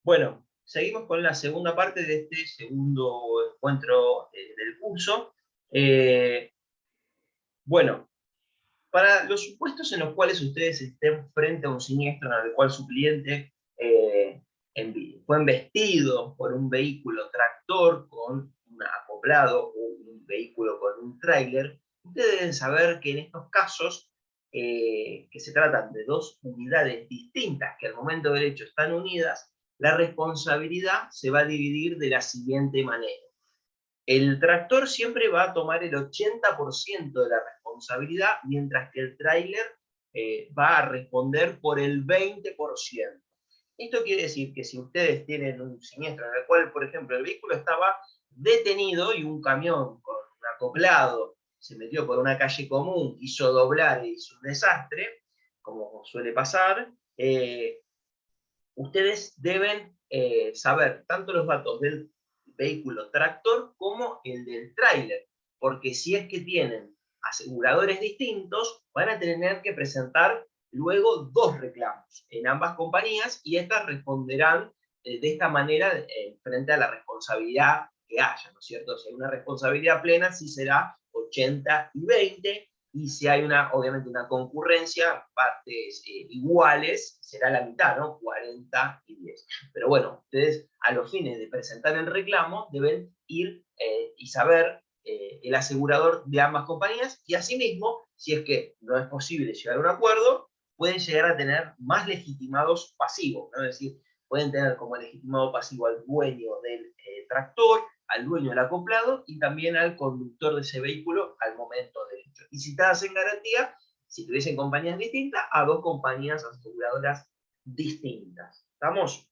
Bueno, seguimos con la segunda parte de este segundo encuentro del curso. Eh, bueno, para los supuestos en los cuales ustedes estén frente a un siniestro en el cual su cliente fue embestido por un vehículo tractor con un acoplado o un vehículo con un tráiler, ustedes deben saber que en estos casos, que se tratan de dos unidades distintas que al momento del hecho están unidas, la responsabilidad se va a dividir de la siguiente manera. El tractor siempre va a tomar el 80% de la responsabilidad, mientras que el tráiler va a responder por el 20%. Esto quiere decir que si ustedes tienen un siniestro en el cual, por ejemplo, el vehículo estaba detenido y un camión con un acoplado se metió por una calle común, hizo doblar y hizo un desastre, como suele pasar, ustedes deben saber tanto los datos del vehículo tractor como el del tráiler, porque si es que tienen aseguradores distintos, van a tener que presentar luego dos reclamos en ambas compañías y estas responderán de esta manera frente a la responsabilidad que haya, ¿no es cierto? Si hay una responsabilidad plena, sí será 80 y 20, y si hay obviamente una concurrencia, partes iguales, será la mitad, ¿no? 40 y 10. Pero bueno, ustedes a los fines de presentar el reclamo deben ir y saber el asegurador de ambas compañías, y asimismo, si es que no es posible llegar a un acuerdo, pueden llegar a tener más legitimados pasivos, ¿no? Es decir, pueden tener como legitimado pasivo al dueño del tractor, al dueño del acoplado y también al conductor de ese vehículo al momento del hecho. Y citadas en garantía, si tuviesen compañías distintas, a dos compañías aseguradoras distintas. ¿Estamos?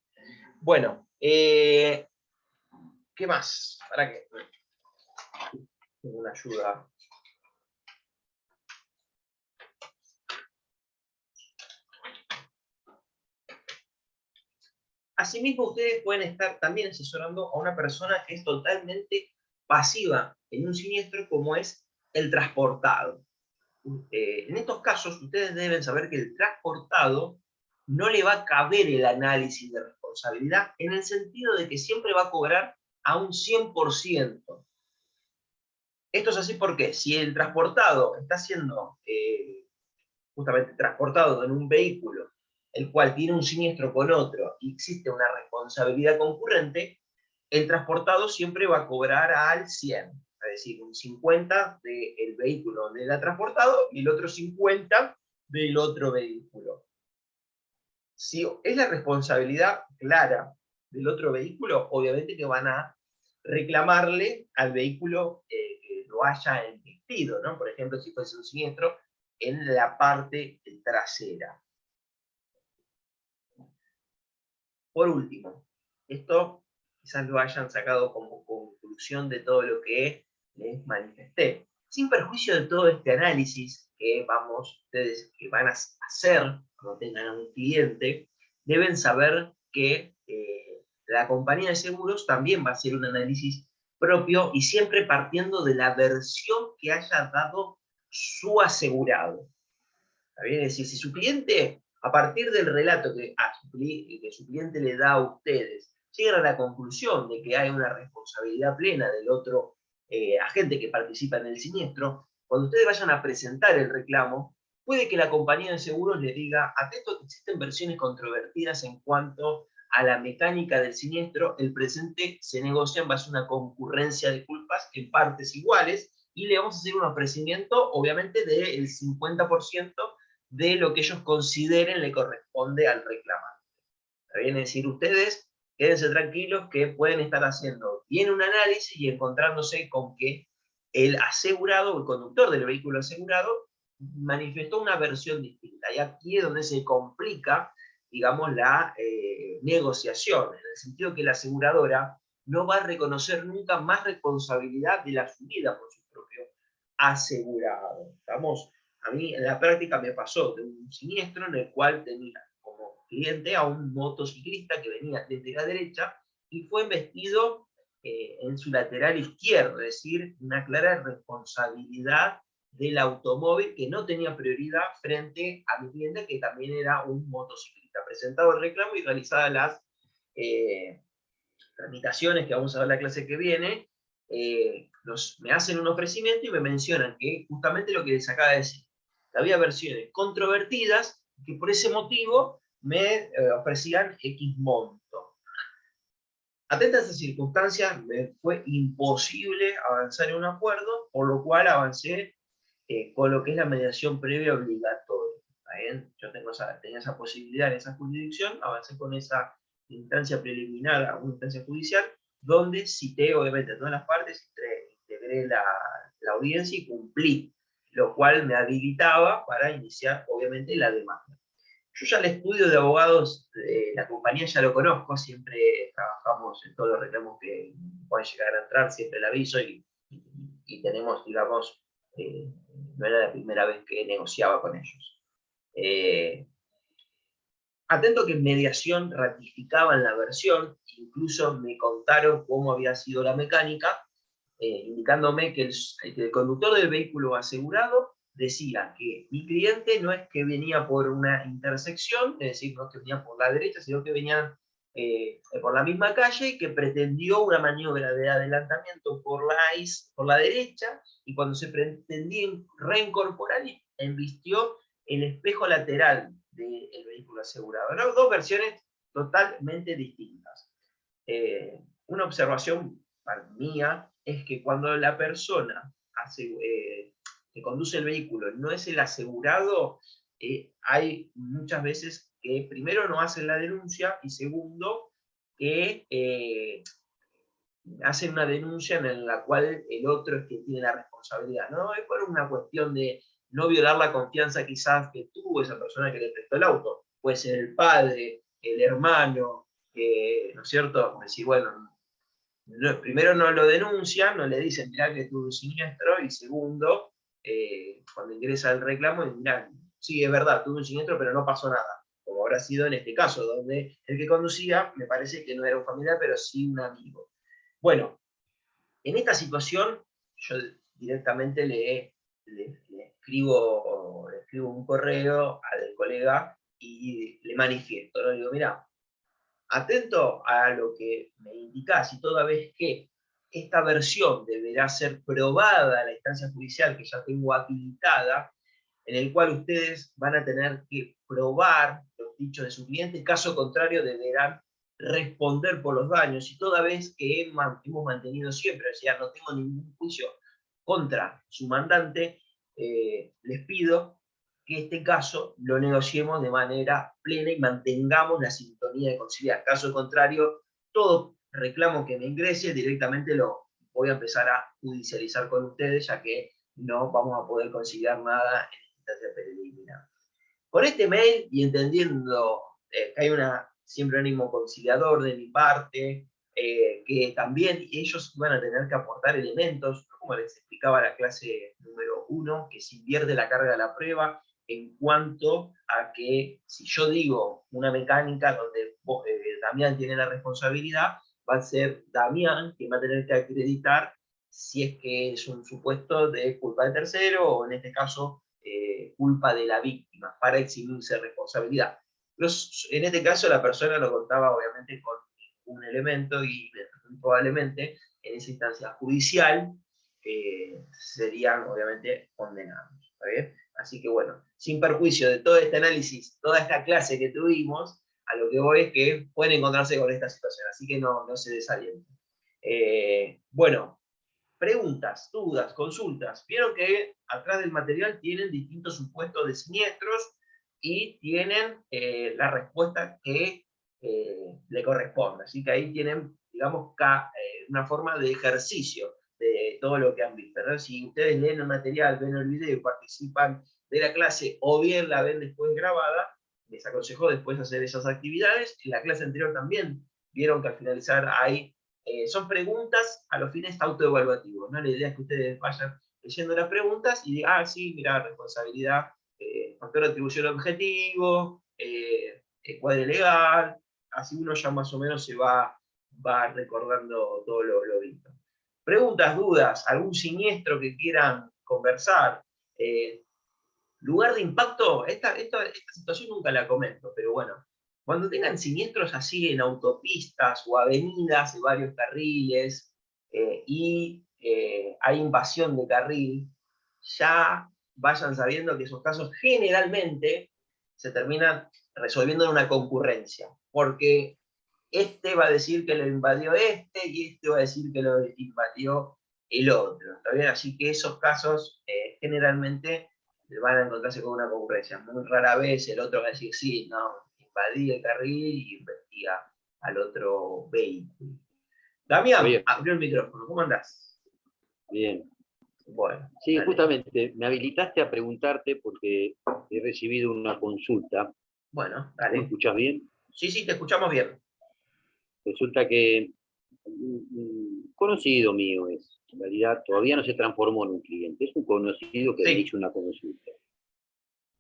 Bueno, ¿qué más? ¿Para qué? Tengo una ayuda. Asimismo, ustedes pueden estar también asesorando a una persona que es totalmente pasiva en un siniestro, como es el transportado. En estos casos, ustedes deben saber que el transportado no le va a caber el análisis de responsabilidad, en el sentido de que siempre va a cobrar a un 100%. Esto es así porque si el transportado está siendo justamente transportado en un vehículo el cual tiene un siniestro con otro y existe una responsabilidad concurrente, el transportado siempre va a cobrar al 100, es decir, un 50 del vehículo donde era transportado y el otro 50 del otro vehículo. Si es la responsabilidad clara del otro vehículo, obviamente que van a reclamarle al vehículo que lo haya embestido, ¿no? Por ejemplo, si fuese un siniestro en la parte trasera. Por último, esto quizás lo hayan sacado como conclusión de todo lo que les manifesté. Sin perjuicio de todo este análisis que ustedes que van a hacer cuando tengan a un cliente, deben saber que la compañía de seguros también va a hacer un análisis propio y siempre partiendo de la versión que haya dado su asegurado. ¿Está bien? Es decir, si su cliente, a partir del relato que su cliente le da a ustedes, llegan a la conclusión de que hay una responsabilidad plena del otro agente que participa en el siniestro, cuando ustedes vayan a presentar el reclamo, puede que la compañía de seguros les diga: atento que existen versiones controvertidas en cuanto a la mecánica del siniestro, el presente se negocia en base a una concurrencia de culpas en partes iguales, y le vamos a hacer un ofrecimiento, obviamente, del 50% de lo que ellos consideren le corresponde al reclamante. ¿Está bien? Es decir, ustedes quédense tranquilos que pueden estar haciendo bien un análisis y encontrándose con que el asegurado o el conductor del vehículo asegurado manifestó una versión distinta. Y aquí es donde se complica, digamos, la negociación, en el sentido que la aseguradora no va a reconocer nunca más responsabilidad de la asumida por su propio asegurado. ¿Estamos? A mí en la práctica me pasó de un siniestro en el cual tenía como cliente a un motociclista que venía desde la derecha y fue embestido en su lateral izquierdo, es decir, una clara responsabilidad del automóvil que no tenía prioridad frente a mi cliente, que también era un motociclista. Presentado el reclamo y realizadas las tramitaciones, que vamos a ver la clase que viene, me hacen un ofrecimiento y me mencionan que justamente lo que les acaba de decir, que había versiones controvertidas que por ese motivo me ofrecían X monto. Atenta a estas circunstancias, me fue imposible avanzar en un acuerdo, por lo cual avancé con lo que es la mediación previa obligatoria. ¿Bien? Yo tenía esa posibilidad en esa jurisdicción, avancé con esa instancia preliminar a una instancia judicial, donde cité obviamente a todas las partes, integré la audiencia y cumplí, lo cual me habilitaba para iniciar obviamente la demanda. Yo ya el estudio de abogados de la compañía ya lo conozco, siempre trabajamos en todos los reclamos que pueden llegar a entrar, siempre el aviso y tenemos, digamos, no era la primera vez que negociaba con ellos. Atento que en mediación ratificaban la versión, incluso me contaron cómo había sido la mecánica, indicándome que el conductor del vehículo asegurado decía que mi cliente no es que venía por una intersección, es decir, no es que venía por la derecha, sino que venían por la misma calle y que pretendió una maniobra de adelantamiento por la derecha, y cuando se pretendía reincorporar, embistió el espejo lateral del vehículo asegurado. ¿No? Dos versiones totalmente distintas. Una observación mía es que cuando la persona que conduce el vehículo no es el asegurado, hay muchas veces que primero no hacen la denuncia y segundo que hacen una denuncia en la cual el otro es quien tiene la responsabilidad. No es por una cuestión de no violar la confianza quizás que tuvo esa persona que le prestó el auto. Puede ser el padre, el hermano, ¿no es cierto? Decir, bueno, primero no lo denuncian, no le dicen, mirá que tuvo un siniestro, y segundo, cuando ingresa el reclamo, mirá, sí, es verdad, tuvo un siniestro, pero no pasó nada, como habrá sido en este caso, donde el que conducía, me parece que no era un familiar, pero sí un amigo. Bueno, en esta situación, yo directamente le escribo un correo al colega y le manifiesto, ¿no? Le digo, mira, atento a lo que me indicás, y toda vez que esta versión deberá ser probada a la instancia judicial que ya tengo habilitada, en el cual ustedes van a tener que probar los dichos de su cliente, caso contrario deberán responder por los daños, y toda vez que hemos mantenido siempre, o sea, no tengo ningún juicio contra su mandante, les pido que este caso lo negociemos de manera plena y mantengamos la sintonía de conciliar. Caso contrario, todo reclamo que me ingrese directamente lo voy a empezar a judicializar con ustedes, ya que no vamos a poder conciliar nada en instancia preliminar. Con este mail, y entendiendo que hay siempre un ánimo conciliador de mi parte, que también ellos van a tener que aportar elementos, como les explicaba la clase número 1, que se invierte la carga de la prueba, en cuanto a que si yo digo una mecánica donde Damián tiene la responsabilidad, va a ser Damián quien va a tener que acreditar si es que es un supuesto de culpa de tercero, o en este caso culpa de la víctima, para eximirse responsabilidad. En este caso la persona lo contaba obviamente con un elemento, y probablemente en esa instancia judicial serían obviamente condenados. ¿Está bien? Así que bueno, sin perjuicio de todo este análisis, toda esta clase que tuvimos, a lo que voy es que pueden encontrarse con esta situación, así que no se desalienten. Bueno, preguntas, dudas, consultas. Vieron que atrás del material tienen distintos supuestos de siniestros y tienen la respuesta que le corresponde. Así que ahí tienen, digamos, una forma de ejercicio de todo lo que han visto, ¿no? Si ustedes leen el material, ven el video y participan de la clase, o bien la ven después grabada, les aconsejo después hacer esas actividades. En la clase anterior también vieron que al finalizar hay son preguntas a los fines autoevaluativos, ¿no? La idea es que ustedes vayan leyendo las preguntas y digan, sí, mira, responsabilidad, factor de atribución objetivo, cuadre legal, así uno ya más o menos se va recordando todo lo visto. Preguntas, dudas, algún siniestro que quieran conversar. Lugar de impacto, esta situación nunca la comento, pero bueno, Cuando tengan siniestros así en autopistas o avenidas de varios carriles hay invasión de carril, ya vayan sabiendo que esos casos generalmente se terminan resolviendo en una concurrencia, porque este va a decir que lo invadió este y este va a decir que lo invadió el otro. ¿Está bien? Así que esos casos generalmente van a encontrarse con una concurrencia. Muy rara vez el otro va a decir, sí, no, invadí el carril y investiga al otro vehículo. Damián, Javier, abrió el micrófono. ¿Cómo andás? bien. Bueno, Sí, dale. justamente me habilitaste a preguntarte porque he recibido una consulta. Bueno, ¿Vos me dale. escuchás bien? Sí, sí, te escuchamos bien. Resulta que un conocido mío es, en realidad todavía no se transformó en un cliente, es un conocido que me Sí, hizo una consulta.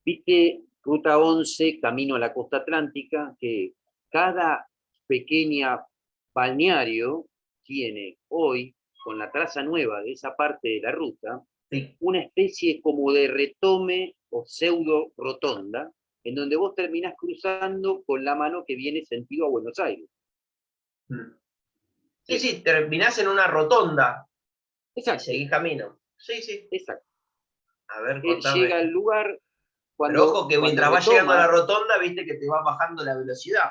Viste, Ruta 11, camino a la costa atlántica, que cada pequeña balneario tiene hoy, con la traza nueva de esa parte de la ruta, sí. una especie como de retome o pseudo rotonda, en donde vos terminás cruzando con la mano que viene sentido a Buenos Aires. Mm. Sí, Bien, sí, terminás en una rotonda y exacto, seguís camino. Sí, sí. exacto. A ver, Él llega contame. al lugar Pero cuando, ojo que cuando mientras vas llegando a la retoma, rotonda, viste que te va bajando la velocidad.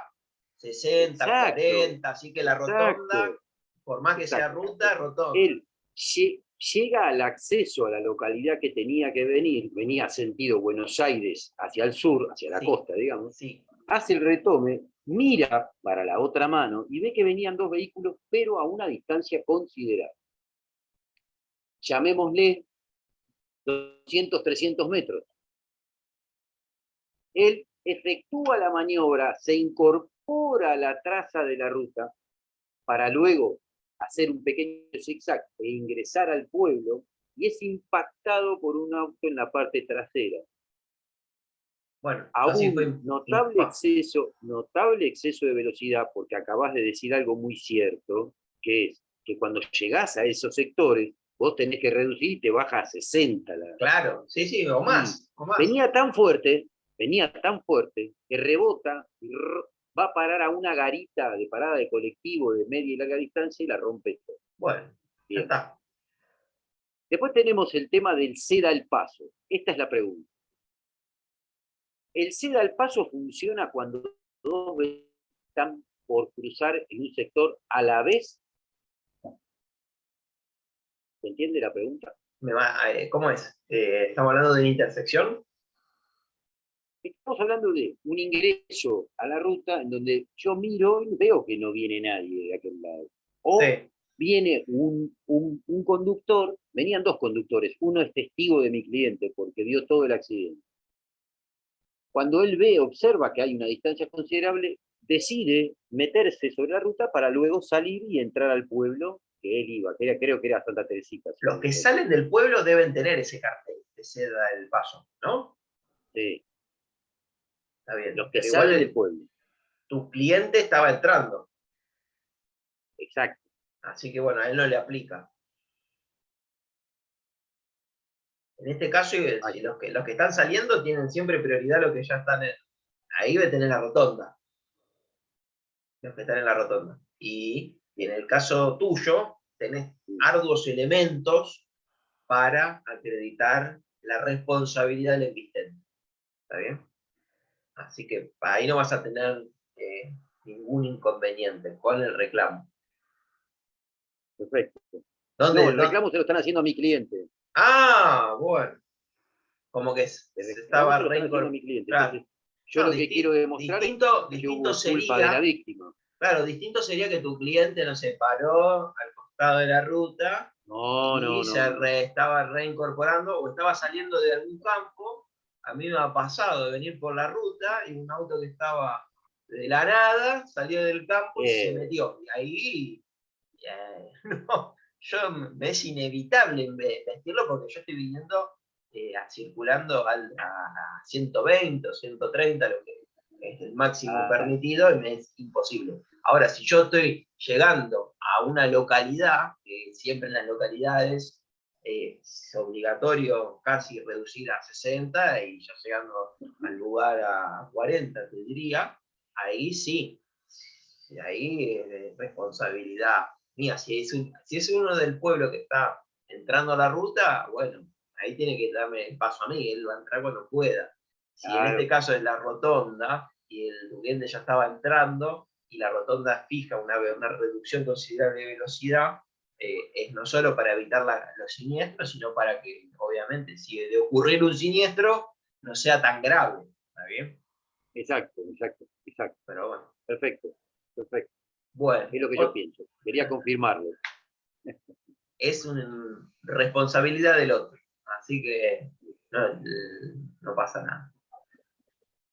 60, exacto, 40, así que la rotonda, exacto, por más que sea exacto. ruta, rotonda. Él llega al acceso a la localidad que tenía que venir, venía sentido Buenos Aires hacia el sur, hacia la Sí, costa, digamos, sí. hace el retome, mira para la otra mano y ve que venían dos vehículos, pero a una distancia considerable. Llamémosle 200, 300 metros. Él efectúa la maniobra, se incorpora a la traza de la ruta para luego hacer un pequeño zigzag e ingresar al pueblo y es impactado por un auto en la parte trasera. Bueno, A eso sí fue un notable exceso de velocidad, porque acabas de decir algo muy cierto, que es que cuando llegás a esos sectores, vos tenés que reducir y te baja a 60. claro, sí, sí, o Y más, o más. venía tan fuerte, que rebota y va a parar a una garita de parada de colectivo de media y larga distancia y la rompe todo. Bueno, ya Bien. está. Después tenemos el tema del ceda al paso. Esta es la pregunta. El ceda al paso funciona cuando dos están por cruzar en un sector a la vez. ¿Se entiende la pregunta? ¿Cómo es? ¿Estamos hablando de una intersección? Estamos hablando de un ingreso a la ruta en donde yo miro y veo que no viene nadie de aquel lado. O Sí. viene un conductor, venían dos conductores, uno es testigo de mi cliente porque vio todo el accidente. Cuando él ve, observa que hay una distancia considerable, decide meterse sobre la ruta para luego salir y entrar al pueblo que él iba, que era, creo que era Santa Teresita. Si Los no que me salen del pueblo deben tener ese cartel que se da el paso, ¿no? sí, Está bien. los que Pero salen del igual pueblo, tu cliente estaba entrando. exacto. Así que bueno, a él no le aplica. En este caso, Ahí si está. los que están saliendo tienen siempre prioridad los que ya están ahí debe tener la rotonda. Los que están en la rotonda. Y en el caso tuyo, tenés arduos elementos para acreditar la responsabilidad del existente. ¿Está bien? Así que ahí no vas a tener eh, ningún inconveniente con el reclamo. Perfecto. No, ¿Dónde, el dónde? reclamo se lo están haciendo a mi cliente. Ah, bueno. Como que El se reclamo estaba se lo están haciendo a reincorporando. mi cliente. Claro. Entonces, yo No, lo que quiero demostrar es que distinto hubo culpa de la sería, víctima. claro, distinto sería que tu cliente no se paró al costado de la ruta No, y no, no, no. estaba reincorporando o estaba saliendo de algún campo. A mí me ha pasado de venir por la ruta y un auto que estaba de la nada salió del campo y se Eh, metió. Y ahí, no, me es inevitable vestirlo porque yo estoy viniendo circulando a 120 o 130, lo que es el máximo ah, permitido, y me es imposible. Ahora, si yo estoy llegando a una localidad, que siempre en las localidades es obligatorio casi reducir a 60 y ya llegando al lugar a 40, te diría, ahí sí, ahí es responsabilidad mía. Si es uno del pueblo que está entrando a la ruta, bueno, ahí tiene que darme el paso a mí, él va a entrar cuando pueda. Si en este Claro, caso es la rotonda y el duende ya estaba entrando y la rotonda fija una reducción considerable de velocidad, es no solo para evitar los siniestros, sino para que, obviamente, si de ocurrir un siniestro, no sea tan grave. ¿Está bien? exacto, exacto, exacto. Pero bueno. Perfecto, perfecto. Bueno, Es lo que yo pienso. Quería confirmarlo. es una responsabilidad del otro. Así que no, no pasa nada.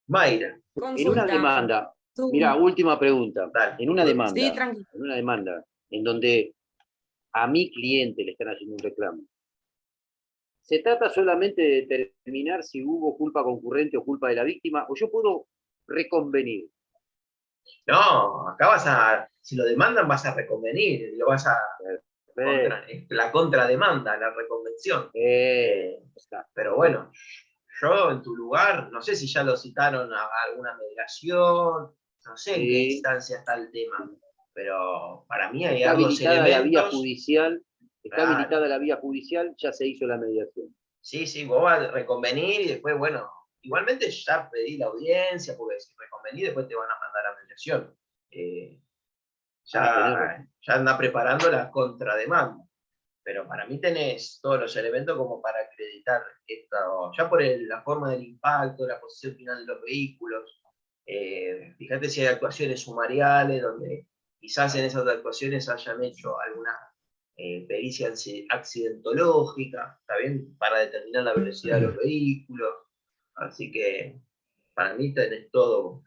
Mayra, En una Consulta. demanda, mira, última pregunta. dale. En una Sí, demanda, tranquilo. en donde a mi cliente le están haciendo un reclamo, ¿se trata solamente de determinar si hubo culpa concurrente o culpa de la víctima? ¿O yo puedo reconvenir? No, acá si lo demandan vas a reconvenir, lo vas a la contrademanda, la reconvención. Pero bueno, yo en tu lugar, no sé si ya lo citaron a alguna mediación, no sé en qué Sí. instancia está el tema, pero para mí hay Está dos habilitada la vía elementos. judicial, está Claro. habilitada la vía judicial, ya se hizo la mediación. Sí, sí, vos vas a reconvenir y después, bueno, igualmente ya pedí la audiencia, porque si reconvenís después te van a mandar a mediación. Tenés razón. Ya anda preparando la contrademanda. Pero para mí tenés todos los elementos como para acreditar esto, ya por la forma del impacto, la posición final de los vehículos. Fíjate si hay actuaciones sumariales donde quizás en esas actuaciones hayan hecho alguna pericia accidentológica, ¿está bien? Para determinar la velocidad de los vehículos. Así que para mí tenés todo.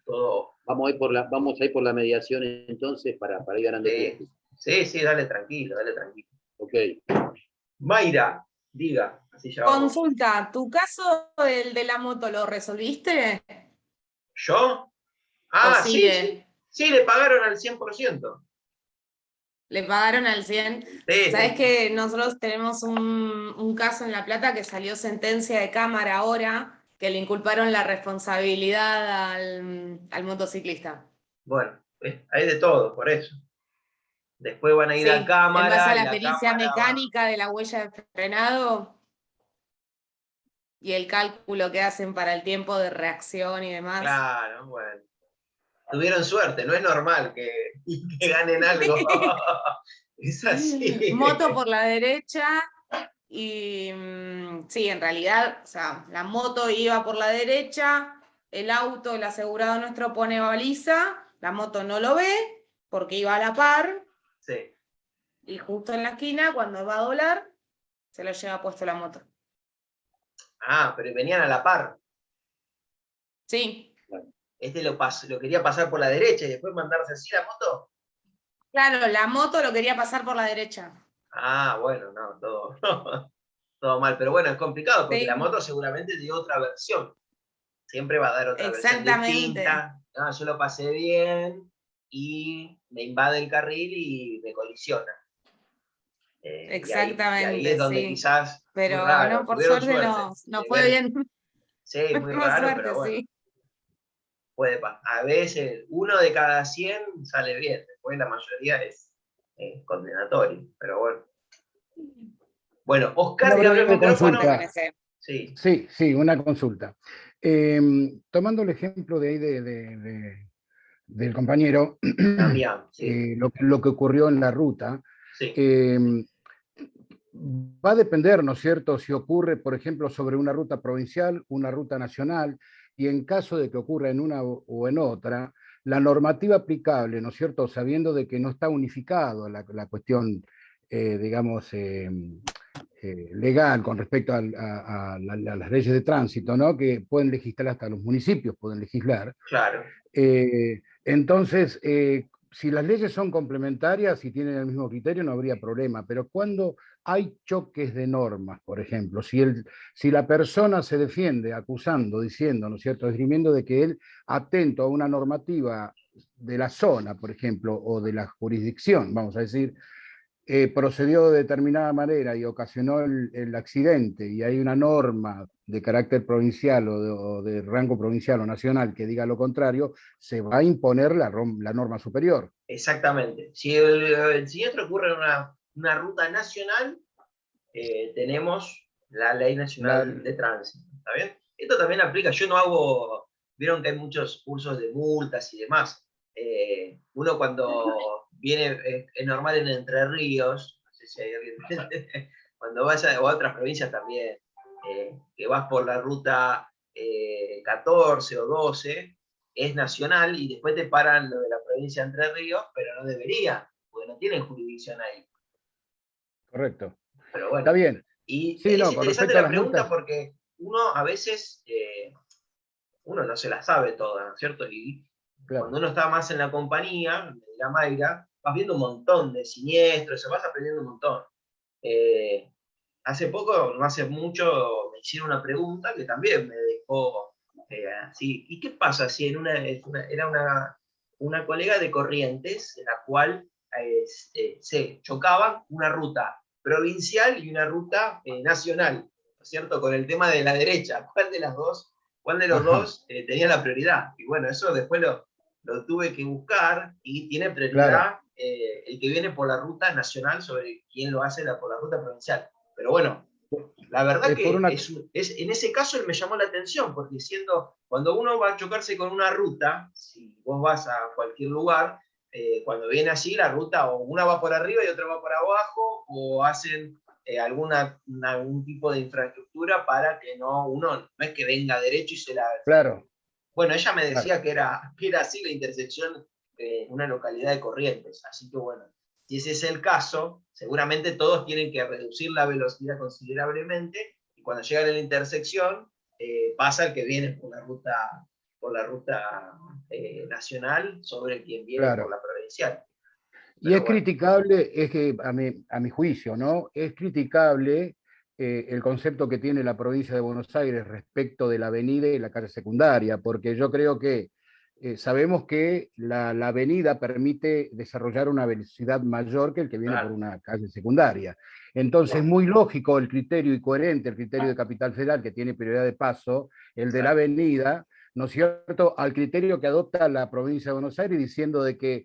Vamos a ir por la mediación entonces para ir ganando tiempo. Sí, dale tranquilo, dale tranquilo. Ok. Mayra, diga, así ya vamos. Consulta, ¿tu caso, el de la moto, lo resolviste? ¿Yo? ¿O Sí, sigue? sí, le pagaron al 100%. ¿Le pagaron al 100? Sí, ¿Sabés que nosotros tenemos un caso en La Plata que salió sentencia de cámara ahora, que le inculparon la responsabilidad al motociclista? bueno, hay de todo, por eso. Después van a ir a Sí, en base a cámara y la la pericia cámara va. mecánica de la huella de frenado y el cálculo que hacen para el tiempo de reacción y demás. Claro, bueno. Tuvieron suerte, no es normal que ganen algo. Es así. Moto por la derecha y sí, en realidad, o sea, la moto iba por la derecha, el auto, el asegurado nuestro pone baliza, la moto no lo ve porque iba a la par Sí. y justo en la esquina, cuando va a doblar, se lo lleva puesto la moto. Pero venían a la par. Sí, Lo quería pasar por la derecha y después mandarse así la moto. claro, la moto lo quería pasar por la derecha. Bueno, no, todo, todo mal. Pero bueno, es complicado porque la Sí, moto seguramente dio otra versión. Siempre va a dar otra versión exactamente. distinta. Yo lo pasé bien y me invade el carril y me colisiona. Y ahí es Exactamente, donde sí. quizás, muy Pero raro, no, por tuvieron suerte suerte. nos fue bien. Sí, muy Tuvimos raro, suerte, pero bueno, sí. puede pasar. A veces, uno de cada 100 sale bien, después la mayoría es condenatorio, pero bueno. Bueno, Oscar Una que abrió el breve micrófono. consulta. Sí, Sí, una consulta. Tomando el ejemplo de ahí del compañero, Damián, sí. lo que ocurrió en la ruta, Sí, va a depender, ¿no es cierto?, si ocurre, por ejemplo, sobre una ruta provincial, una ruta nacional, y en caso de que ocurra en una o en otra, la normativa aplicable, ¿no es cierto?, sabiendo de que no está unificado la cuestión, digamos, legal con respecto a las leyes de tránsito, ¿no?, que pueden legislar hasta los municipios, pueden legislar. claro. Entonces, si las leyes son complementarias y tienen el mismo criterio, no habría problema, pero cuando hay choques de normas, por ejemplo, si la persona se defiende acusando, diciendo, ¿no es cierto?, esgrimiendo de que él, atento a una normativa de la zona, por ejemplo, o de la jurisdicción, vamos a decir, procedió de determinada manera y ocasionó el accidente, y hay una norma de carácter provincial o de rango provincial o nacional que diga lo contrario, se va a imponer la norma superior. Exactamente. Si el siniestro ocurre en una ruta nacional, tenemos la Ley Nacional de Tránsito. ¿Está bien? Esto también aplica, yo no hago, vieron que hay muchos cursos de multas y demás. Uno cuando viene, es normal en Entre Ríos, no sé si hay alguien, cuando vas a otras provincias también, que vas por la ruta 14 o 12, es nacional y después te paran lo de la provincia de Entre Ríos, pero no debería, porque no tienen jurisdicción ahí. Correcto. Pero bueno. Está bien. Y sí, es no, con interesante respecto a la las pregunta multas, porque uno a veces, uno no se la sabe toda, ¿no es cierto? Y claro. cuando uno está más en la compañía, me dirá Mayra, vas viendo un montón de siniestros, se vas aprendiendo un montón. Hace poco, no hace mucho, me hicieron una pregunta que también me dejó así. ¿Y qué pasa si era una colega de Corrientes, en la cual se chocaban una ruta provincial y una ruta nacional, ¿no es cierto? Con el tema de la derecha, ¿cuál de los dos tenía la prioridad? Y bueno, eso después lo tuve que buscar y tiene prioridad Claro. el que viene por la ruta nacional sobre quién lo hace por la ruta provincial. Pero bueno, la verdad que en ese caso me llamó la atención, porque cuando uno va a chocarse con una ruta, si vos vas a cualquier lugar, cuando viene así la ruta, o una va por arriba y otra va por abajo, o hacen algún tipo de infraestructura para que uno no es que venga derecho y se la... Claro. Bueno, ella me decía claro. que era así la intersección de una localidad de Corrientes, así que bueno, si ese es el caso, seguramente todos tienen que reducir la velocidad considerablemente y cuando llegan a la intersección pasa el que viene por la ruta nacional sobre quien viene por Claro. la provincial. Y Pero es bueno, criticable, es que a mi juicio, ¿no? Es criticable el concepto que tiene la provincia de Buenos Aires respecto de la avenida y la calle secundaria, porque yo creo que sabemos que la avenida permite desarrollar una velocidad mayor que el que viene por claro, una calle secundaria. Entonces, es muy lógico el criterio y coherente el criterio de Capital Federal, que tiene prioridad de paso, el de la avenida, ¿no es cierto?, al criterio que adopta la provincia de Buenos Aires diciendo de que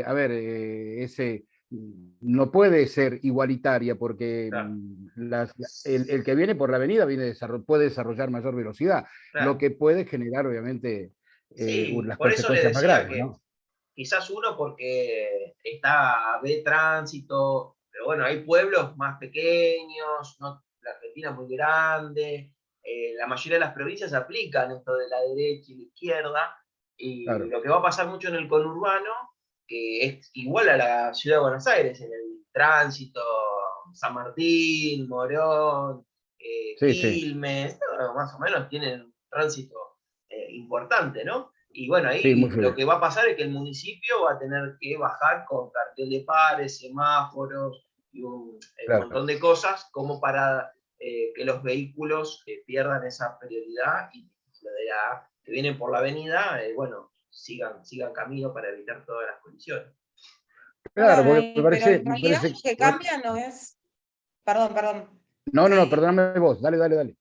a ver, ese no puede ser igualitaria porque claro, el que viene por la avenida puede desarrollar mayor velocidad, lo claro. que puede generar obviamente Sí, las por eso le consecuencias más decía graves, que ¿no? quizás uno porque ve tránsito, pero bueno, hay pueblos más pequeños, no, la Argentina es muy grande, la mayoría de las provincias aplican esto de la derecha y la izquierda, y Claro. lo que va a pasar mucho en el conurbano, que es igual a la ciudad de Buenos Aires, en el tránsito, San Martín, Morón, Sí, sí, Quilmes, más o menos tienen un tránsito importante, ¿no? Y bueno, sí, muy ahí lo fluido. que va a pasar es que el municipio va a tener que bajar con cartel de pares, semáforos y un Claro. montón de cosas como para que los vehículos pierdan esa prioridad y lo de que vienen por la avenida, bueno, sigan camino para evitar todas las colisiones. Claro, Bueno, porque pero en me realidad parece. lo que cambia no es. Perdón, perdón. No, no, no, Sí. perdóname vos, dale, dale, dale.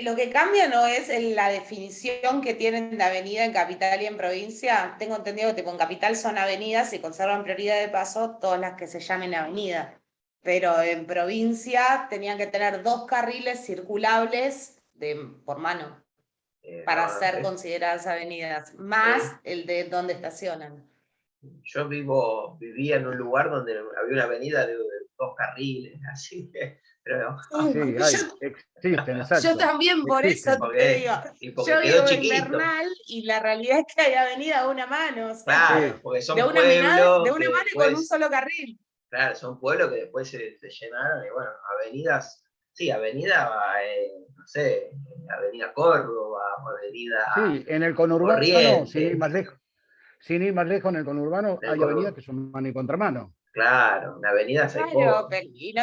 Lo que cambia no es la definición que tienen de avenida en capital y en provincia. Tengo entendido que tipo, en capital son avenidas y conservan prioridad de paso todas las que se llamen avenida. Pero en provincia tenían que tener 2 carriles circulables por mano para No, ser consideradas avenidas, más el de donde estacionan. yo vivía en un lugar donde había una avenida de 2 carriles, así que, pero Sí, hay, existen, Yo exacto. también por eso Existen. te digo, porque yo quedó vivo en chiquito. Bernal y la realidad es que hay avenida a una mano, o sea, Claro, Sí, porque de son una, de pueblos que una mano y con un después, solo carril. claro, son pueblos que después se llenaron y bueno, avenidas, sí, avenida, no sé, avenida Córdoba, avenida sí, en el conurbano, Corrientes, sin ir más lejos, en el conurbano en el hay avenidas que son mano y contramano. claro, en avenidas hay Claro, poco. y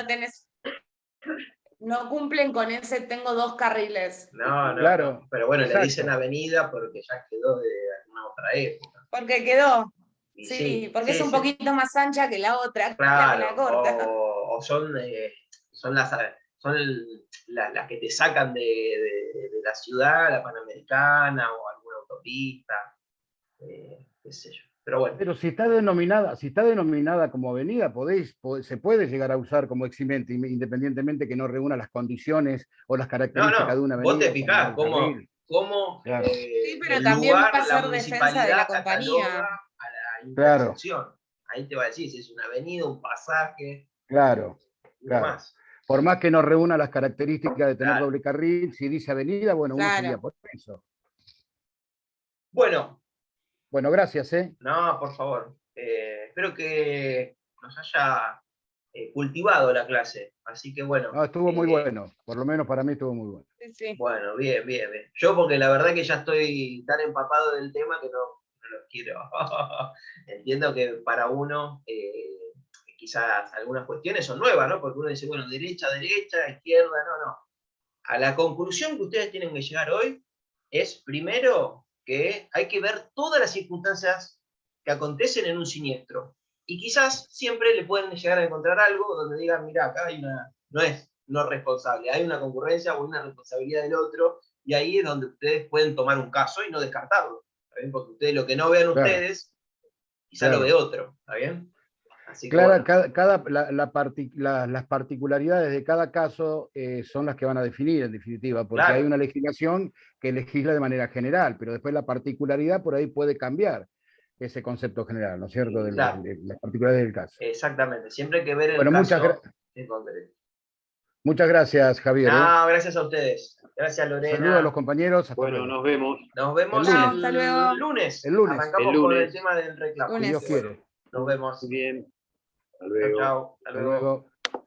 no cumplen con ese tengo 2 carriles, No, no, no, Claro, pero bueno, le dicen exacto. avenida porque ya quedó de alguna otra época. porque quedó, Y sí, sí, porque es sí, un sí. poquito más ancha que la otra, que la Claro, corta. o son las, son las que te sacan de la ciudad, la Panamericana o alguna autopista, qué sé yo. Pero bueno. Pero si está denominada como avenida, se puede llegar a usar como eximente, independientemente que no reúna las condiciones o las características de una avenida. Vos te como fijás un cómo Claro. Sí, pero el también lugar, va a la ser defensa de la municipalidad compañía. cataloga a la Claro. intersección. Ahí te va a decir si es una avenida, un pasaje, Claro, y claro. demás. Por más que no reúna las características de tener Claro. doble carril, si dice avenida, bueno, uno Claro. sería por eso. Bueno, Bueno, gracias, ¿eh? no, por favor. Espero que nos haya cultivado la clase. Así que bueno. No, estuvo muy bueno. Por lo menos para mí estuvo muy bueno. Sí, sí. Bueno, bien, bien, bien. Yo porque la verdad que ya estoy tan empapado del tema que no lo quiero. Entiendo que para uno quizás algunas cuestiones son nuevas, ¿no? Porque uno dice, bueno, derecha, izquierda, no. A la conclusión que ustedes tienen que llegar hoy es, primero, que hay que ver todas las circunstancias que acontecen en un siniestro. Y quizás siempre le pueden llegar a encontrar algo donde digan, mira, acá hay no es no responsable, hay una concurrencia o una responsabilidad del otro, y ahí es donde ustedes pueden tomar un caso y no descartarlo, ¿está bien? Porque ustedes lo que no vean ustedes, quizás lo ve otro, ¿está bien? Así que Claro, bueno. las particularidades de cada caso son las que van a definir, en definitiva, porque Claro. hay una legislación que legisla de manera general, pero después la particularidad por ahí puede cambiar ese concepto general, ¿no es cierto? Claro. De las particularidades del caso. Exactamente, siempre hay que ver el Bueno, caso en concreto. muchas gracias, Javier. No, gracias a ustedes. Gracias, Lorena. Saludos a los compañeros. Hasta Bueno, luego. nos vemos. Nos vemos El Chao, lunes. hasta luego. lunes. El lunes. Arrancamos El lunes. con el tema del reclamo. Lunes. Si Dios quiere. Nos vemos. Muy bien. Hasta Chao, luego. chao. Hasta Hasta luego. luego.